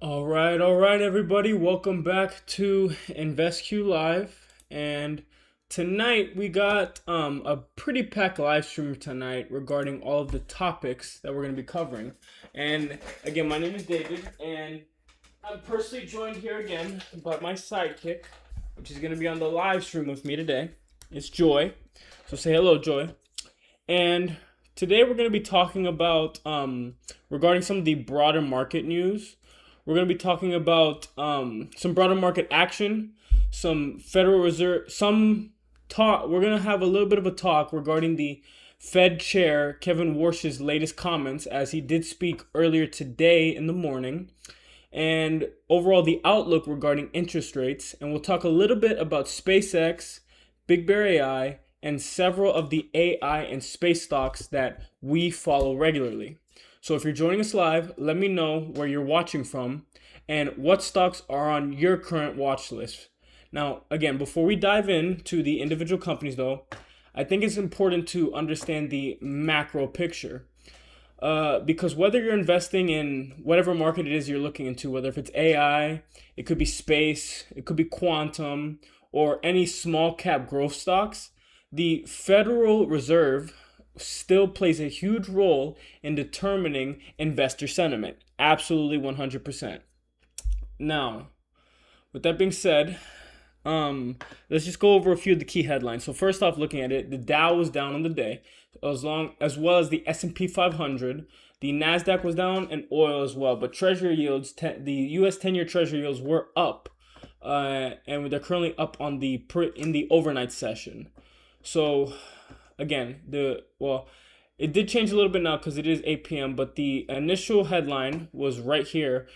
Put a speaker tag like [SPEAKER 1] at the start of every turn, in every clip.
[SPEAKER 1] All right, everybody. Welcome back to InvestQ Live. And tonight we got a pretty packed live stream tonight regarding all of the topics that we're going to be covering. And again, my name is David, and I'm personally joined here again by my sidekick, which is going to be on the live stream with me today. It's Joy. So say hello, Joy. And today we're going to be talking about regarding some of the broader market news. We're going to be talking about some broader market action, some Federal Reserve, some talk. We're going to have a little bit of a talk regarding the Fed Chair Kevin Warsh's latest comments, as he did speak earlier today in the morning, and overall the outlook regarding interest rates. And we'll talk a little bit about SpaceX, BBAI, and several of the AI and space stocks that we follow regularly. So if you're joining us live, let me know where you're watching from and what stocks are on your current watch list. Now, again, before we dive into the individual companies though, I think it's important to understand the macro picture. Because whether you're investing in whatever market it is you're looking into, whether if it's AI, it could be space, it could be quantum, or any small cap growth stocks, the Federal Reserve still plays a huge role in determining investor sentiment. Absolutely 100%. Now, with that being said, let's just go over a few of the key headlines. So first off, looking at it, the Dow was down on the day, as well as the S&P 500. The Nasdaq was down, and oil as well. But Treasury yields, the U.S. 10-year Treasury yields were up, and they're currently up in the overnight session. So again, it did change a little bit now because it is 8 p.m., but the initial headline was right here.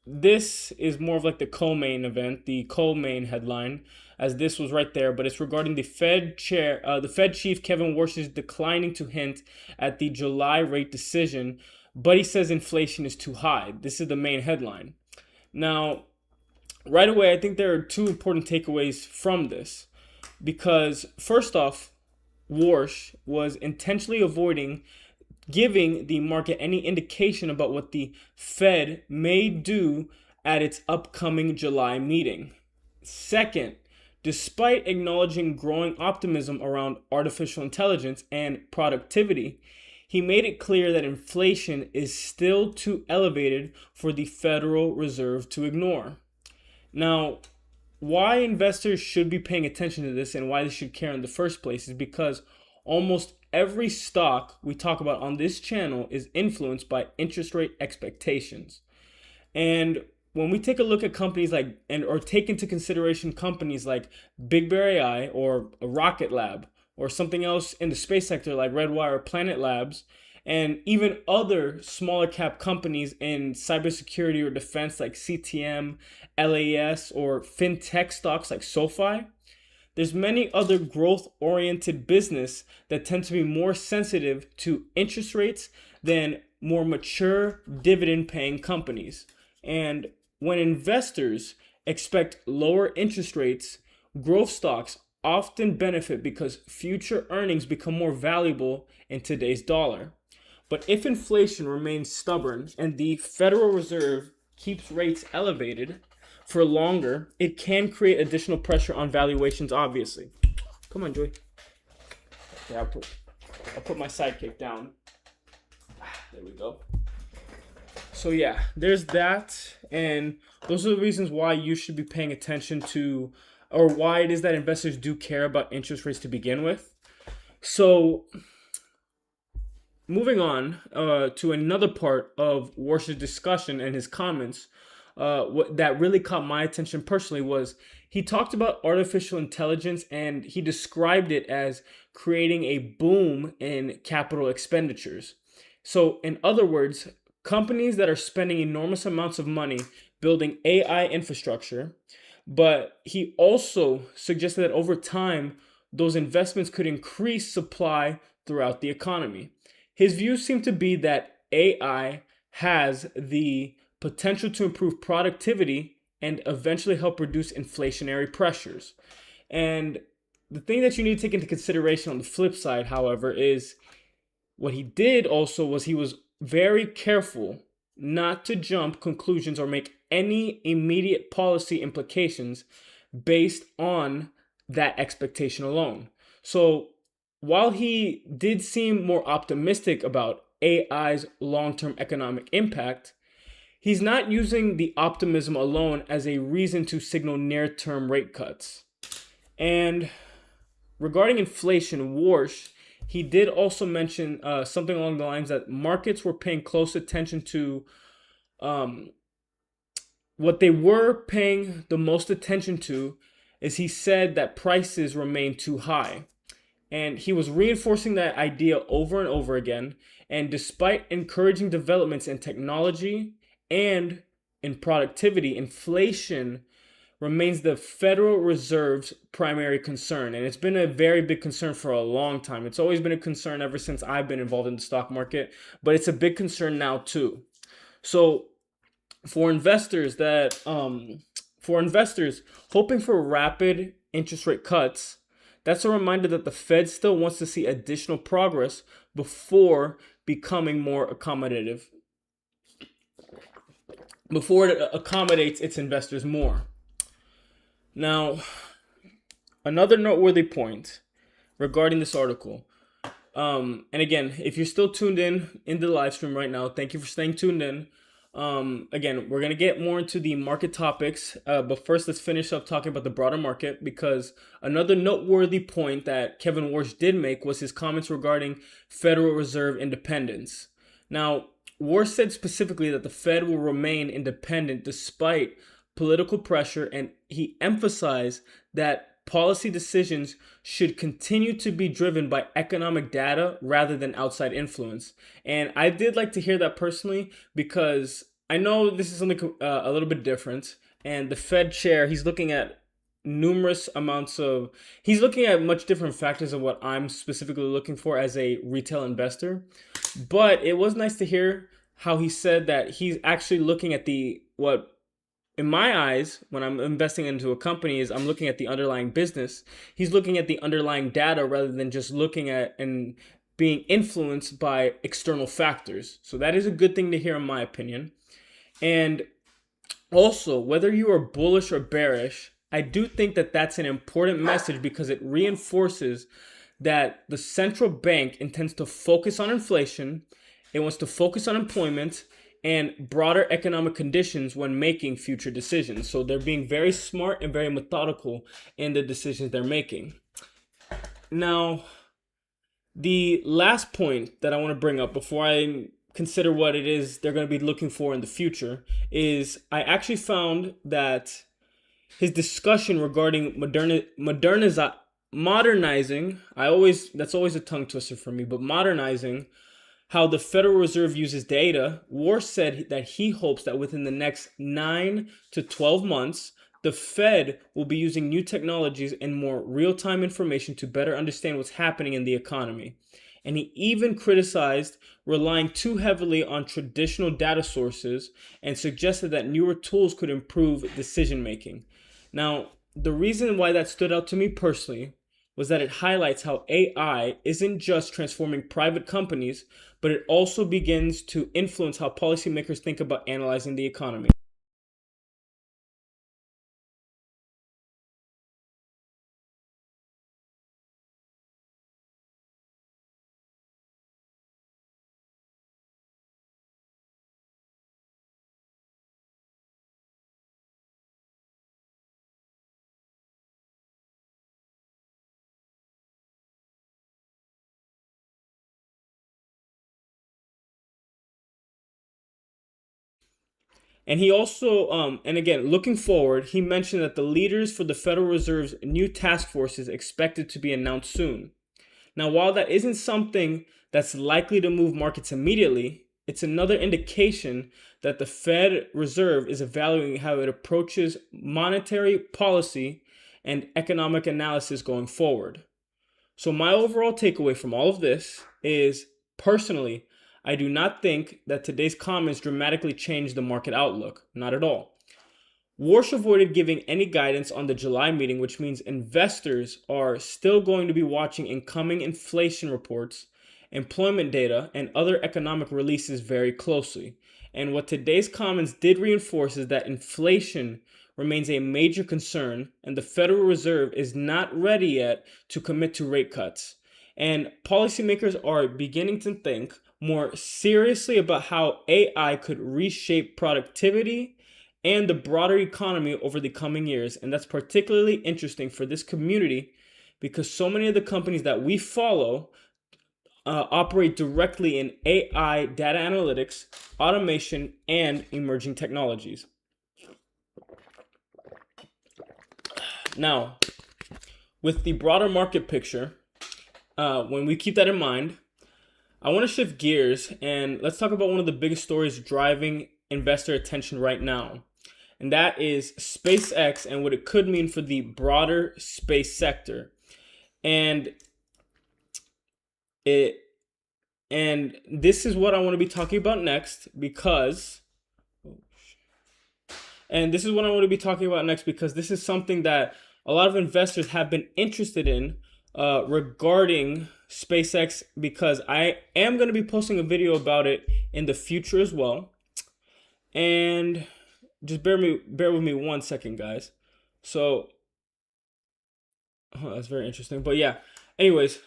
[SPEAKER 1] This is more of like the co-main event, the co-main headline, as this was right there, but it's regarding the Fed chief Kevin Warsh is declining to hint at the July rate decision, but he says inflation is too high. This is the main headline. Now, right away, I think there are two important takeaways from this, because first off, Warsh was intentionally avoiding giving the market any indication about what the Fed may do at its upcoming July meeting. Second, despite acknowledging growing optimism around artificial intelligence and productivity, he made it clear that inflation is still too elevated for the Federal Reserve to ignore. Now, why investors should be paying attention to this and why they should care in the first place is because almost every stock we talk about on this channel is influenced by interest rate expectations. And when we take a look at companies or take into consideration companies like BBAI or Rocket Lab or something else in the space sector like Redwire or Planet Labs, and even other smaller cap companies in cybersecurity or defense like CTM, LAS, or fintech stocks like SoFi, there's many other growth-oriented business that tend to be more sensitive to interest rates than more mature dividend-paying companies. And when investors expect lower interest rates, growth stocks often benefit because future earnings become more valuable in today's dollar. But if inflation remains stubborn and the Federal Reserve keeps rates elevated for longer, it can create additional pressure on valuations, obviously. Come on, Joy. Okay, I'll put my sidekick down. There we go. So yeah, there's that. And those are the reasons why you should be paying attention to, or why it is that investors do care about interest rates to begin with. So moving on to another part of Warsh's discussion and his comments, what that really caught my attention personally was he talked about artificial intelligence, and he described it as creating a boom in capital expenditures. So in other words, companies that are spending enormous amounts of money building AI infrastructure, but he also suggested that over time, those investments could increase supply throughout the economy. His views seem to be that AI has the potential to improve productivity and eventually help reduce inflationary pressures. And the thing that you need to take into consideration on the flip side, however, is what he did also was he was very careful not to jump conclusions or make any immediate policy implications based on that expectation alone. So while he did seem more optimistic about AI's long-term economic impact, he's not using the optimism alone as a reason to signal near-term rate cuts. And regarding inflation, Warsh, he did also mention something along the lines that markets were paying close attention to what they were paying the most attention to is he said that prices remain too high. And he was reinforcing that idea over and over again. And despite encouraging developments in technology and in productivity, inflation remains the Federal Reserve's primary concern. And it's been a very big concern for a long time. It's always been a concern ever since I've been involved in the stock market, but it's a big concern now too. So for investors hoping for rapid interest rate cuts, that's a reminder that the Fed still wants to see additional progress before becoming more accommodative, before it accommodates its investors more. Now, another noteworthy point regarding this article, and again, if you're still tuned in the live stream right now, thank you for staying tuned in. Again, we're going to get more into the market topics, but first let's finish up talking about the broader market, because another noteworthy point that Kevin Warsh did make was his comments regarding Federal Reserve independence. Now, Warsh said specifically that the Fed will remain independent despite political pressure, and he emphasized that policy decisions should continue to be driven by economic data rather than outside influence. And I did like to hear that personally, because I know this is something a little bit different. And the Fed chair, he's looking at much different factors of what I'm specifically looking for as a retail investor. But it was nice to hear how he said that he's actually looking at what in my eyes, when I'm investing into a company, is I'm looking at the underlying business. He's looking at the underlying data rather than just looking at and being influenced by external factors. So that is a good thing to hear, in my opinion. And also, whether you are bullish or bearish, I do think that that's an important message, because it reinforces that the central bank intends to focus on inflation, it wants to focus on employment, and broader economic conditions when making future decisions. So they're being very smart and very methodical in the decisions they're making. Now, the last point that I want to bring up before I consider what it is they're going to be looking for in the future is I actually found that his discussion regarding modernizing, that's always a tongue twister for me, but modernizing how the Federal Reserve uses data. Warsh said that he hopes that within the next 9 to 12 months, the Fed will be using new technologies and more real-time information to better understand what's happening in the economy. And he even criticized relying too heavily on traditional data sources and suggested that newer tools could improve decision-making. Now, the reason why that stood out to me personally was that it highlights how AI isn't just transforming private companies, but it also begins to influence how policymakers think about analyzing the economy. And he also, and again, looking forward, he mentioned that the leaders for the Federal Reserve's new task force is expected to be announced soon. Now, while that isn't something that's likely to move markets immediately, it's another indication that the Fed Reserve is evaluating how it approaches monetary policy and economic analysis going forward. So my overall takeaway from all of this is, personally, I do not think that today's comments dramatically changed the market outlook. Not at all. Warsh avoided giving any guidance on the July meeting, which means investors are still going to be watching incoming inflation reports employment data, and other economic releases very closely. And what today's comments did reinforce is that inflation remains a major concern, and the Federal Reserve is not ready yet to commit to rate cuts. And policymakers are beginning to think more seriously about how AI could reshape productivity and the broader economy over the coming years. And that's particularly interesting for this community because so many of the companies that we follow operate directly in AI, data analytics, automation, and emerging technologies. Now, with the broader market picture, when we keep that in mind, I want to shift gears and let's talk about one of the biggest stories driving investor attention right now. And that is SpaceX and what it could mean for the broader space sector. And this is what I want to be talking about next because this is something that a lot of investors have been interested in regarding SpaceX, because I am going to be posting a video about it in the future as well. And just bear with me 1 second, guys. So that's very interesting. But yeah, anyways,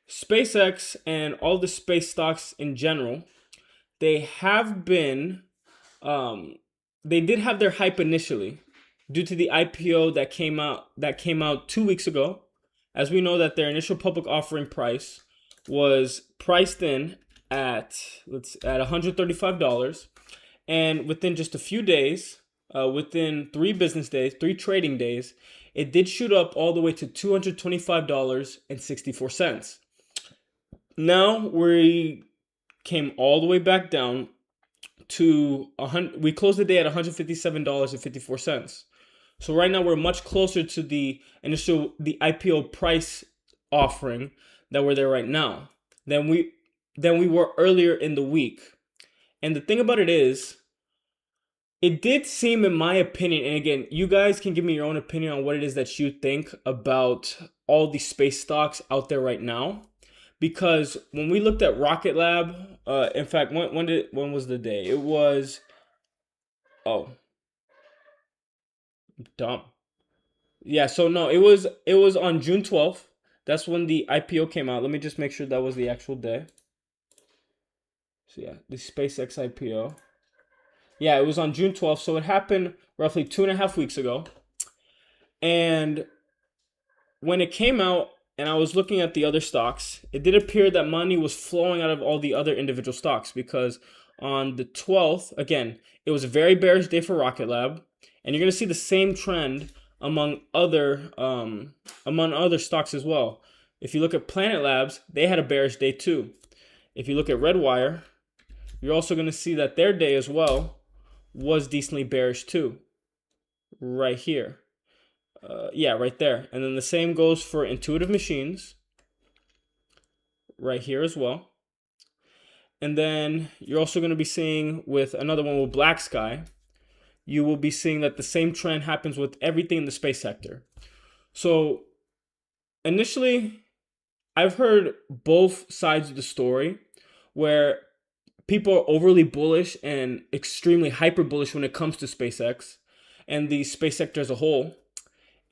[SPEAKER 1] SpaceX and all the space stocks in general, they have been they did have their hype initially due to the IPO that came out 2 weeks ago. As we know that their initial public offering price was priced in at $135, and within just a few days, within 3 business days, 3 trading days, it did shoot up all the way to $225.64. Now we came all the way back down to we closed the day at $157.54. So right now we're much closer to the IPO price offering that we're there right now than we were earlier in the week. And the thing about it is, it did seem, in my opinion, and again, you guys can give me your own opinion on what it is that you think about all these space stocks out there right now. Because when we looked at Rocket Lab, in fact, when was the day? It was, dumb. Yeah, so no, it was on June 12th. That's when the IPO came out. Let me just make sure that was the actual day. So yeah, the SpaceX IPO. Yeah, it was on June 12th. So it happened roughly 2.5 weeks ago. And when it came out and I was looking at the other stocks, it did appear that money was flowing out of all the other individual stocks, because on the 12th, again, it was a very bearish day for Rocket Lab. And you're going to see the same trend among other stocks as well. If you look at Planet Labs, they had a bearish day too. If you look at Redwire, you're also going to see that their day as well was decently bearish too. Right here. Yeah, right there. And then the same goes for Intuitive Machines. Right here as well. And then you're also going to be seeing with another one with Black Sky, you will be seeing that the same trend happens with everything in the space sector. So initially, I've heard both sides of the story, where people are overly bullish and extremely hyper bullish when it comes to SpaceX and the space sector as a whole.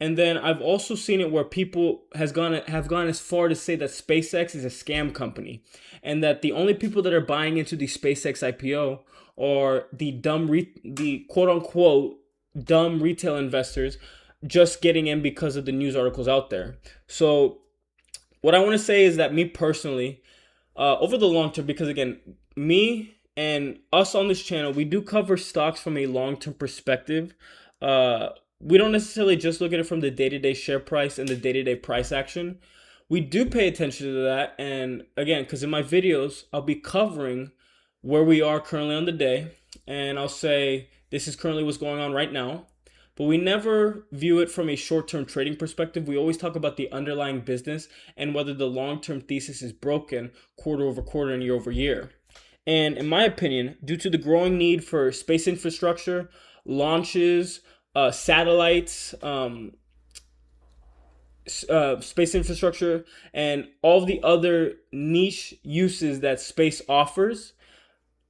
[SPEAKER 1] And then I've also seen it where people have gone as far to say that SpaceX is a scam company, and that the only people that are buying into the SpaceX IPO are the quote unquote dumb retail investors just getting in because of the news articles out there. So what I want to say is that me personally, over the long term, because again, me and us on this channel, we do cover stocks from a long-term perspective. We don't necessarily just look at it from the day-to-day share price and the day-to-day price action. We do pay attention to that. And again, because in my videos, I'll be covering where we are currently on the day. And I'll say, this is currently what's going on right now. But we never view it from a short-term trading perspective. We always talk about the underlying business and whether the long-term thesis is broken quarter over quarter and year over year. And in my opinion, due to the growing need for space infrastructure, launches, satellites, space infrastructure and all the other niche uses that space offers,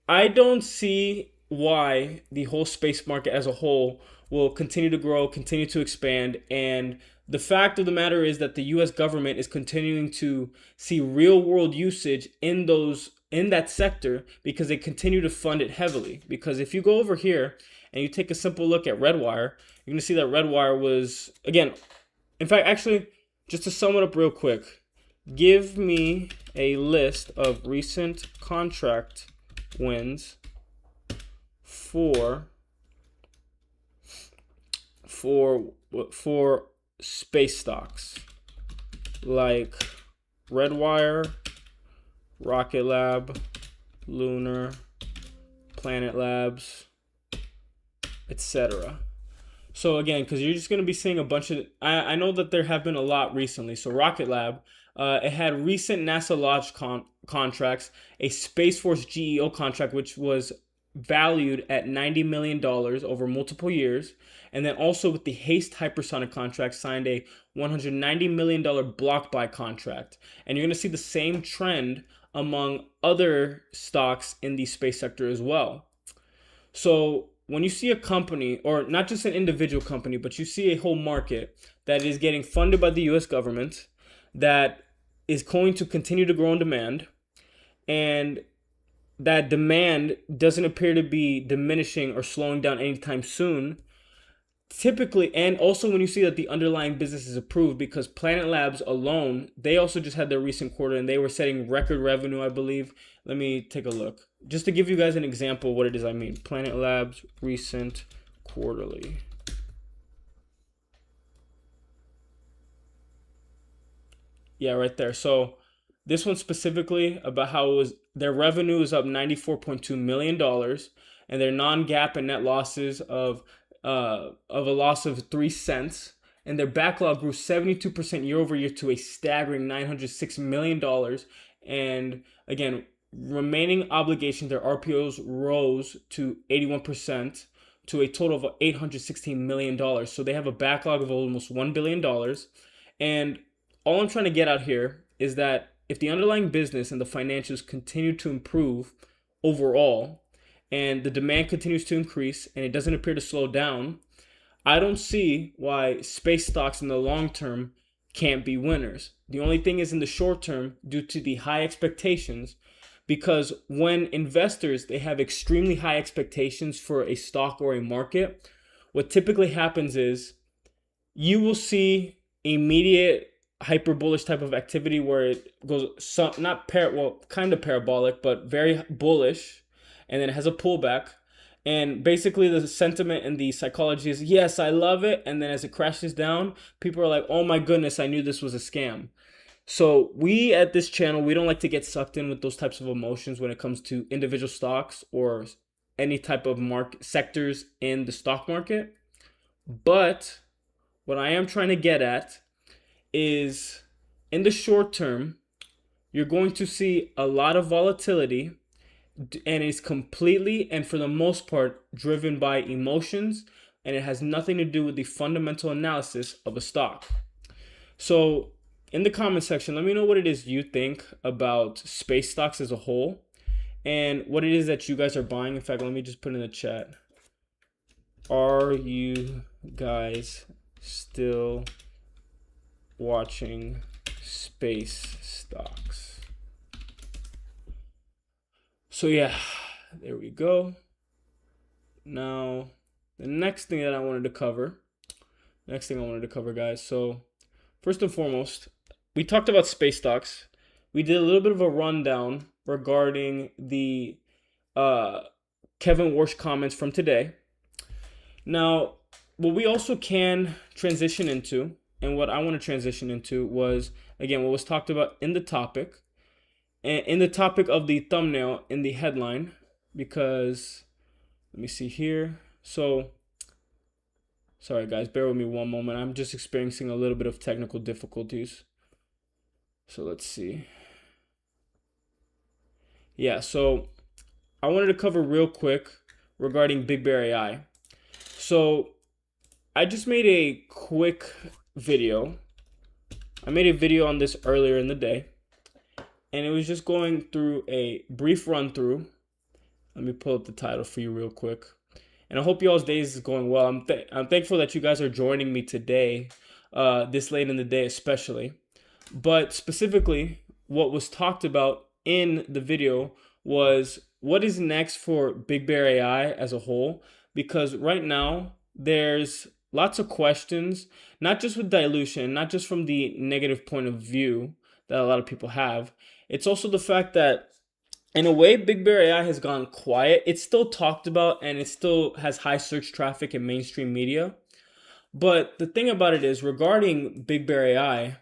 [SPEAKER 1] I don't see why the whole space market as a whole will continue to grow, continue to expand. And the fact of the matter is that the US government is continuing to see real world usage in that sector because they continue to fund it heavily. Because if you go over here and you take a simple look at Redwire, you're going to see that Redwire was, again, in fact, actually, just to sum it up real quick, give me a list of recent contract wins for space stocks like Redwire, Rocket Lab, Lunar, Planet Labs, etc. So again, because you're just going to be seeing a bunch of, I know that there have been a lot recently. So Rocket Lab, it had recent NASA launch contracts, a Space Force GEO contract, which was valued at $90 million over multiple years. And then also with the HASTE hypersonic contract, signed a $190 million block buy contract. And you're going to see the same trend among other stocks in the space sector as well. So when you see a company, or not just an individual company, but you see a whole market that is getting funded by the US government, that is going to continue to grow in demand, and that demand doesn't appear to be diminishing or slowing down anytime soon, typically, and also when you see that the underlying business is approved, because Planet Labs alone, they also just had their recent quarter and they were setting record revenue, I believe. Let me take a look. Just to give you guys an example of what it is I mean. Planet Labs recent quarterly. Yeah, right there. So this one specifically about how it was, their revenue is up $94.2 million, and their non-GAAP and net losses of a loss of 3 cents, and their backlog grew 72% year over year to a staggering $906 million. And again, remaining obligations, their RPOs rose to 81% to a total of $816 million. So they have a backlog of almost $1 billion. And all I'm trying to get out here is that if the underlying business and the financials continue to improve overall, and the demand continues to increase and it doesn't appear to slow down, I don't see why space stocks in the long term can't be winners. The only thing is in the short term, due to the high expectations, because when investors, they have extremely high expectations for a stock or a market, what typically happens is you will see immediate hyper bullish type of activity where it goes kind of parabolic, but very bullish, and then it has a pullback. And basically the sentiment and the psychology is, yes, I love it. And then as it crashes down, people are like, oh my goodness, I knew this was a scam. So we at this channel, we don't like to get sucked in with those types of emotions when it comes to individual stocks or any type of market sectors in the stock market. But what I am trying to get at is in the short term, you're going to see a lot of volatility, and it's completely and for the most part driven by emotions, and it has nothing to do with the fundamental analysis of a stock. So in the comment section, let me know what it is you think about space stocks as a whole and what it is that you guys are buying. In fact, let me just put in the chat. Are you guys still watching space stocks? So yeah, there we go. Now, the next thing I wanted to cover, guys. So first and foremost, we talked about space stocks. We did a little bit of a rundown regarding the Kevin Warsh comments from today. Now, what we also can transition into, and what I want to transition into, was, again, what was talked about in the topic, and in the topic of the thumbnail in the headline, because, let me see here. So, sorry guys, bear with me one moment. I'm just experiencing a little bit of technical difficulties. So let's see. Yeah, so I wanted to cover real quick regarding BBAI. So I just made a quick video I made a video on this earlier in the day, and it was just going through a brief run through. Let me pull up the title for you real quick. And I hope y'all's days is going well. I'm thankful that you guys are joining me today, this late in the day especially. But specifically, what was talked about in the video was what is next for BBAI as a whole. Because right now, there's lots of questions, not just with dilution, not just from the negative point of view that a lot of people have. It's also the fact that in a way, BBAI has gone quiet. It's still talked about and it still has high search traffic in mainstream media. But the thing about it is, regarding BBAI,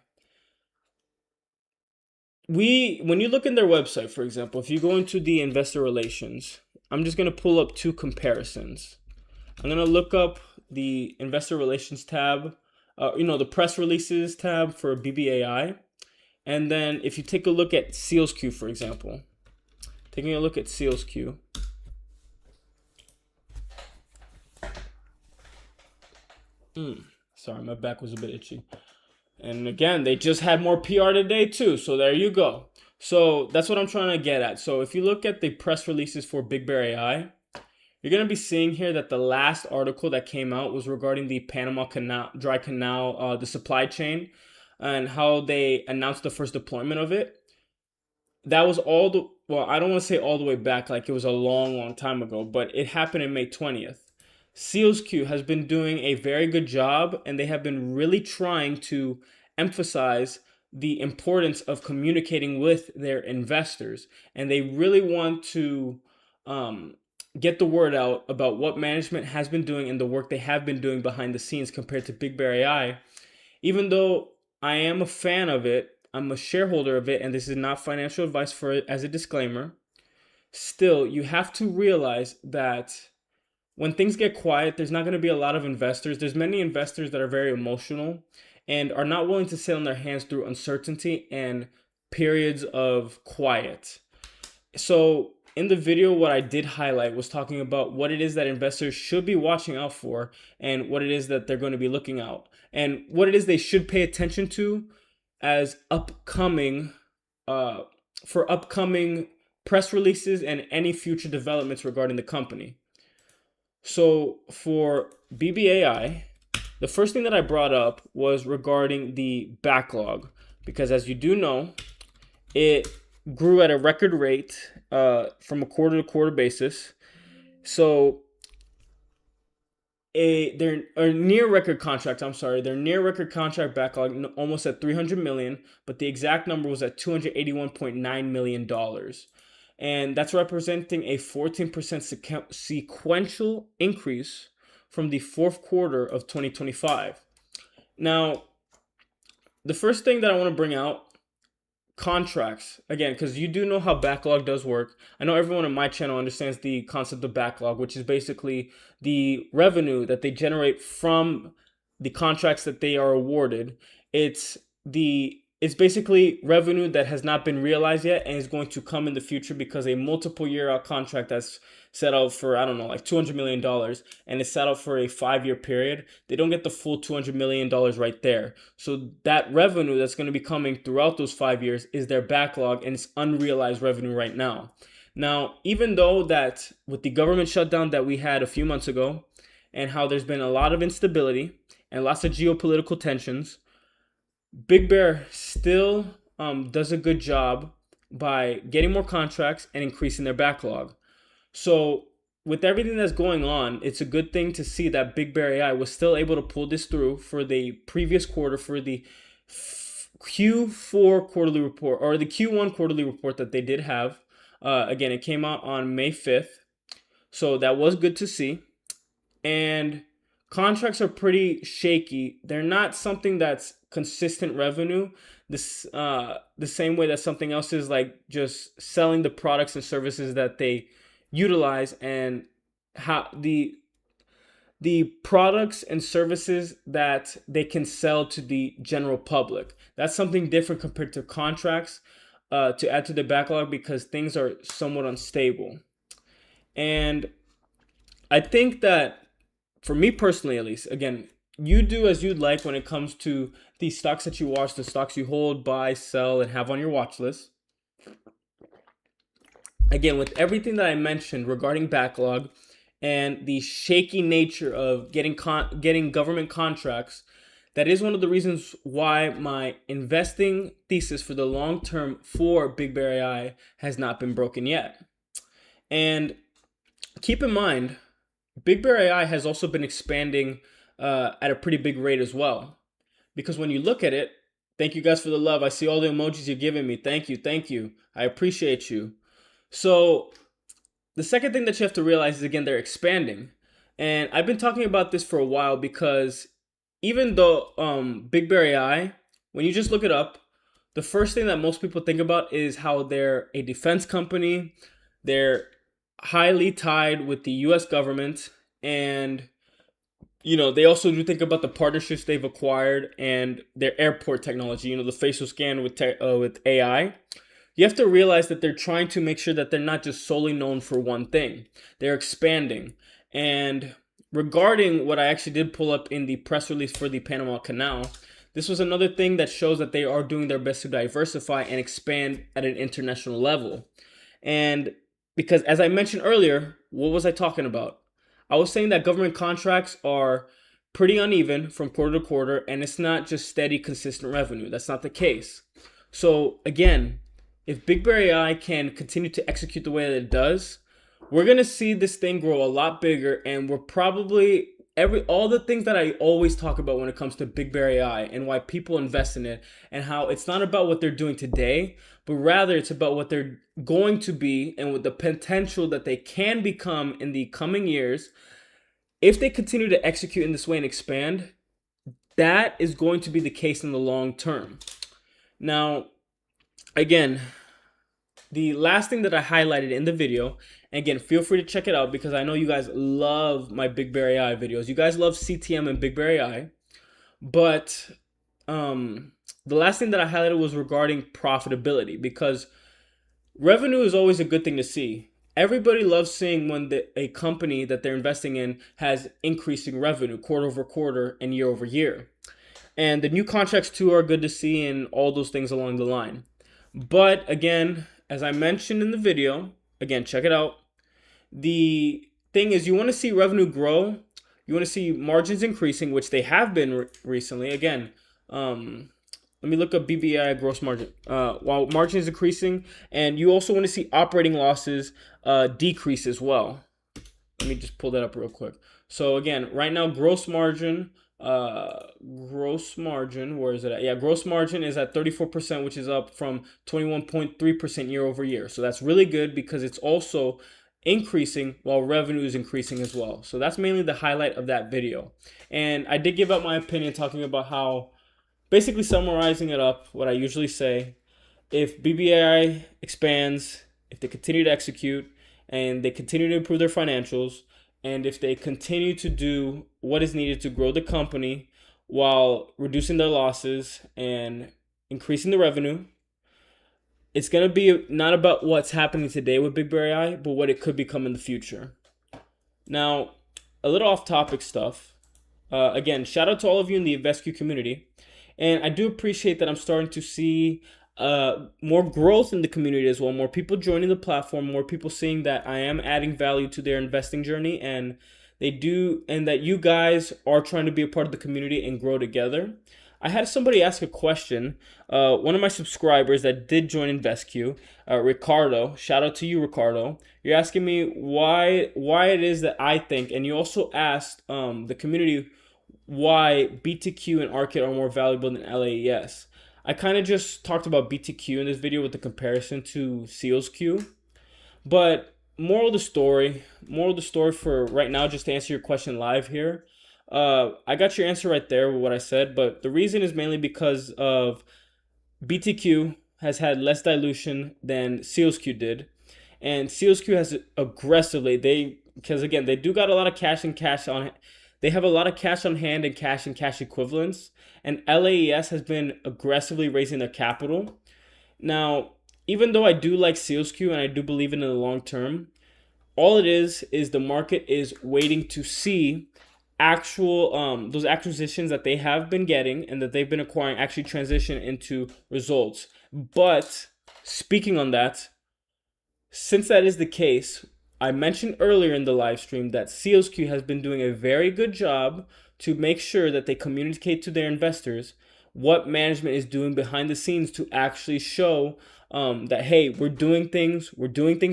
[SPEAKER 1] when you look in their website, for example, if you go into the investor relations, I'm just going to pull up two comparisons. I'm going to look up the investor relations tab, the press releases tab for BBAI. And then if you take a look at SealsQ, for example, taking a look at SealsQ. Sorry, my back was a bit itchy. And again, they just had more PR today too. So there you go. So that's what I'm trying to get at. So if you look at the press releases for BBAI, you're going to be seeing here that the last article that came out was regarding the Panama Canal, Dry Canal, the supply chain, and how they announced the first deployment of it. That was I don't want to say all the way back, like it was a long time ago, but it happened in May 20th. SealsQ has been doing a very good job, and they have been really trying to emphasize the importance of communicating with their investors. And they really want to get the word out about what management has been doing and the work they have been doing behind the scenes compared to BBAI. Even though I am a fan of it, I'm a shareholder of it, and this is not financial advice for it as a disclaimer. Still, you have to realize that when things get quiet, there's not going to be a lot of investors. There's many investors that are very emotional and are not willing to sit on their hands through uncertainty and periods of quiet. So in the video, what I did highlight was talking about what it is that investors should be watching out for and what it is that they're going to be looking out and what it is they should pay attention to as upcoming press releases and any future developments regarding the company. So for BBAI, the first thing that I brought up was regarding the backlog, because as you do know, it grew at a record rate from a quarter-to-quarter basis. So their near record contract backlog almost at 300 million, but the exact number was at $281.9 million. And that's representing a 14% sequential increase from the fourth quarter of 2025. Now, the first thing that I want to bring out, contracts, again, because you do know how backlog does work. I know everyone on my channel understands the concept of backlog, which is basically the revenue that they generate from the contracts that they are awarded. It's basically revenue that has not been realized yet and is going to come in the future because a multiple year out contract that's set out for, I don't know, like $200 million and it's set out for a 5-year period. They don't get the full $200 million right there. So that revenue that's going to be coming throughout those 5 years is their backlog, and it's unrealized revenue right now. Now, even though that with the government shutdown that we had a few months ago and how there's been a lot of instability and lots of geopolitical tensions, Big Bear still does a good job by getting more contracts and increasing their backlog. So with everything that's going on, it's a good thing to see that BBAI was still able to pull this through for the previous quarter, for the Q4 quarterly report, or the Q1 quarterly report that they did have. Again, it came out on May 5th. So that was good to see. And contracts are pretty shaky. They're not something that's consistent revenue. The same way that something else is, like just selling the products and services that they utilize, and how the products and services that they can sell to the general public. That's something different compared to contracts to add to the backlog, because things are somewhat unstable. And I think that, for me personally at least, again, you do as you'd like when it comes to the stocks that you watch, the stocks you hold, buy, sell, and have on your watch list. Again, with everything that I mentioned regarding backlog and the shaky nature of getting government contracts, that is one of the reasons why my investing thesis for the long term for BBAI has not been broken yet. And keep in mind, BBAI has also been expanding at a pretty big rate as well. Because when you look at it, thank you guys for the love. I see all the emojis you're giving me. Thank you, thank you. I appreciate you. So the second thing that you have to realize is, again, they're expanding. And I've been talking about this for a while because even though BBAI, when you just look it up, the first thing that most people think about is how they're a defense company. They're highly tied with the US government, and they also do think about the partnerships they've acquired and their airport technology, the facial scan with AI. You have to realize that they're trying to make sure that they're not just solely known for one thing. They're expanding. And regarding what I actually did pull up in the press release for the Panama Canal, this was another thing that shows that they are doing their best to diversify and expand at an international level. And because, as I mentioned earlier, what was I talking about? I was saying that government contracts are pretty uneven from quarter to quarter, and it's not just steady, consistent revenue. That's not the case. So again, if BBAI can continue to execute the way that it does, we're gonna see this thing grow a lot bigger, and we're probably all the things that I always talk about when it comes to BBAI and why people invest in it, and how it's not about what they're doing today, but rather it's about what they're going to be and with the potential that they can become in the coming years. If they continue to execute in this way and expand, that is going to be the case in the long term. Now, again, the last thing that I highlighted in the video, and again, feel free to check it out because I know you guys love my BBAI videos. You guys love CTM and BBAI. But the last thing that I highlighted was regarding profitability, because revenue is always a good thing to see. Everybody loves seeing when a company that they're investing in has increasing revenue quarter over quarter and year over year. And the new contracts too are good to see, and all those things along the line. But again, as I mentioned in the video, again, check it out. The thing is, you want to see revenue grow. You want to see margins increasing, which they have been recently. Again, let me look up BBAI gross margin. While margin is increasing, and you also want to see operating losses decrease as well. Let me just pull that up real quick. So again, right now, gross margin, where is it at? Yeah, gross margin is at 34%, which is up from 21.3% year over year. So that's really good because it's also increasing while revenue is increasing as well. So that's mainly the highlight of that video. And I did give out my opinion talking about how, basically summarizing it up, what I usually say, if BBAI expands, if they continue to execute, and they continue to improve their financials, and if they continue to do what is needed to grow the company while reducing their losses and increasing the revenue, it's going to be not about what's happening today with BBAI, but what it could become in the future. Now, a little off-topic stuff. Again, shout out to all of you in the InvestQ community. And I do appreciate that I'm starting to see more growth in the community as well, more people joining the platform, more people seeing that I am adding value to their investing journey, and that you guys are trying to be a part of the community and grow together. I had somebody ask a question, one of my subscribers that did join InvestQ, Ricardo. Shout out to you, Ricardo. You're asking me why it is that I think, and you also asked the community why BTQ and RKLB are more valuable than LAES. I kind of just talked about BTQ in this video with the comparison to SEALSQ. But moral of the story for right now, just to answer your question live here, I got your answer right there with what I said, but the reason is mainly because of BTQ has had less dilution than SEALSQ did. And SEALSQ has aggressively, because again, they do got a lot of cash on. They have a lot of cash on hand and cash equivalents, and LAES has been aggressively raising their capital. Now, even though I do like SEALSQ and I do believe in the long term, all it is the market is waiting to see actual those acquisitions that they have been getting and that they've been acquiring actually transition into results. But speaking on that, since that is the case, I mentioned earlier in the live stream that SEALSQ has been doing a very good job to make sure that they communicate to their investors what management is doing behind the scenes to actually show that, hey, we're doing things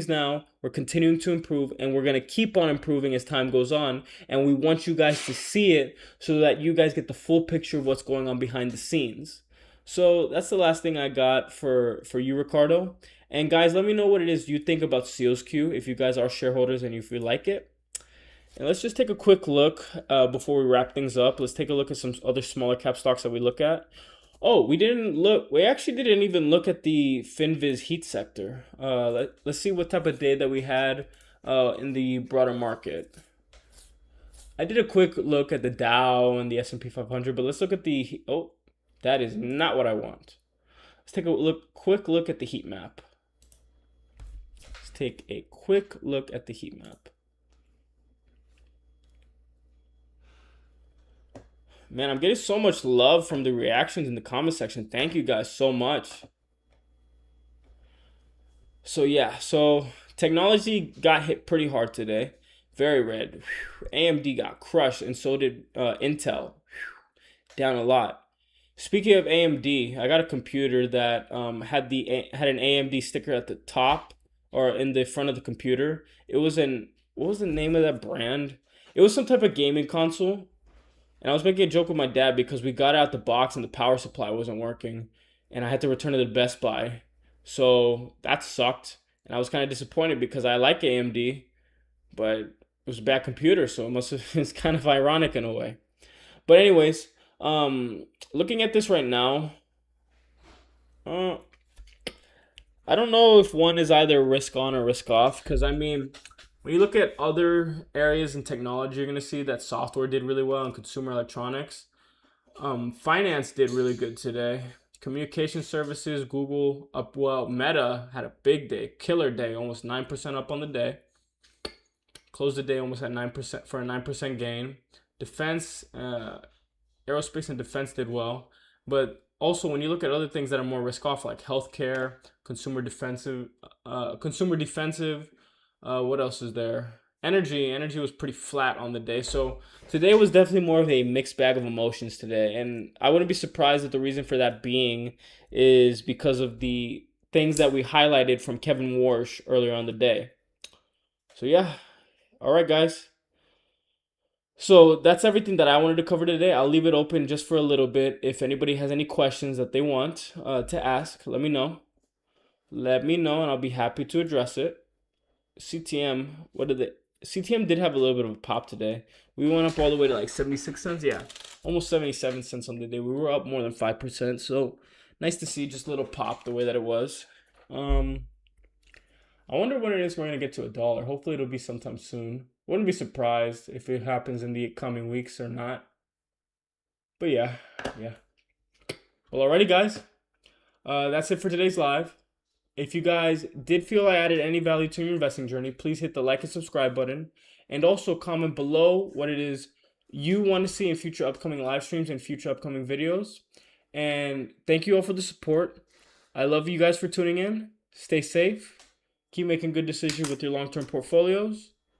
[SPEAKER 1] now, we're continuing to improve, and we're going to keep on improving as time goes on. And we want you guys to see it so that you guys get the full picture of what's going on behind the scenes. So that's the last thing I got for you, Ricardo. And guys, let me know what it is you think about SEALSQ, if you guys are shareholders and if you like it. And let's just take a quick look before we wrap things up. Let's take a look at some other smaller cap stocks that we look at. Oh, we actually didn't even look at the FinViz heat sector. Let's see what type of day that we had in the broader market. I did a quick look at the Dow and the S&P 500, but let's look at the, oh, that is not what I want. Let's take a quick look at the heat map. Take a quick look at the heat map. Man, I'm getting so much love from the reactions in the comment section. Thank you guys so much. So yeah, so technology got hit pretty hard today. Very red. AMD got crushed, and so did Intel. Down a lot. Speaking of AMD, I got a computer that had an AMD sticker at the top or in the front of the computer. It was what was the name of that brand? It was some type of gaming console. And I was making a joke with my dad because we got out the box and the power supply wasn't working. And I had to return it to Best Buy. So that sucked. And I was kind of disappointed because I like AMD, but it was a bad computer, so it's kind of ironic in a way. But anyways, looking at this right now, I don't know if one is either risk on or risk off, because I mean, when you look at other areas in technology, you're going to see that software did really well in consumer electronics. Finance did really good today. Communication services, Google up well. Meta had a big day, killer day, almost 9% up on the day. Closed the day almost at 9% for a 9% gain. Defense, aerospace and defense did well. But also, when you look at other things that are more risk off, like healthcare, consumer defensive, what else is there? Energy was pretty flat on the day. So today was definitely more of a mixed bag of emotions today. And I wouldn't be surprised if the reason for that being is because of the things that we highlighted from Kevin Warsh earlier on the day. So yeah. All right, guys. So that's everything that I wanted to cover today. I'll leave it open just for a little bit. If anybody has any questions that they want to ask, let me know. Let me know, and I'll be happy to address it. CTM, CTM did have a little bit of a pop today. We went up all the way to like 76 cents. Yeah, almost 77 cents on the day. We were up more than 5%. So nice to see just a little pop the way that it was. I wonder when it is we're going to get to $1. Hopefully it'll be sometime soon. Wouldn't be surprised if it happens in the coming weeks or not. But yeah. Well, alrighty, guys. That's it for today's live. If you guys did feel I added any value to your investing journey, please hit the like and subscribe button. And also comment below what it is you want to see in future upcoming live streams and future upcoming videos. And thank you all for the support. I love you guys for tuning in. Stay safe. Keep making good decisions with your long-term portfolios.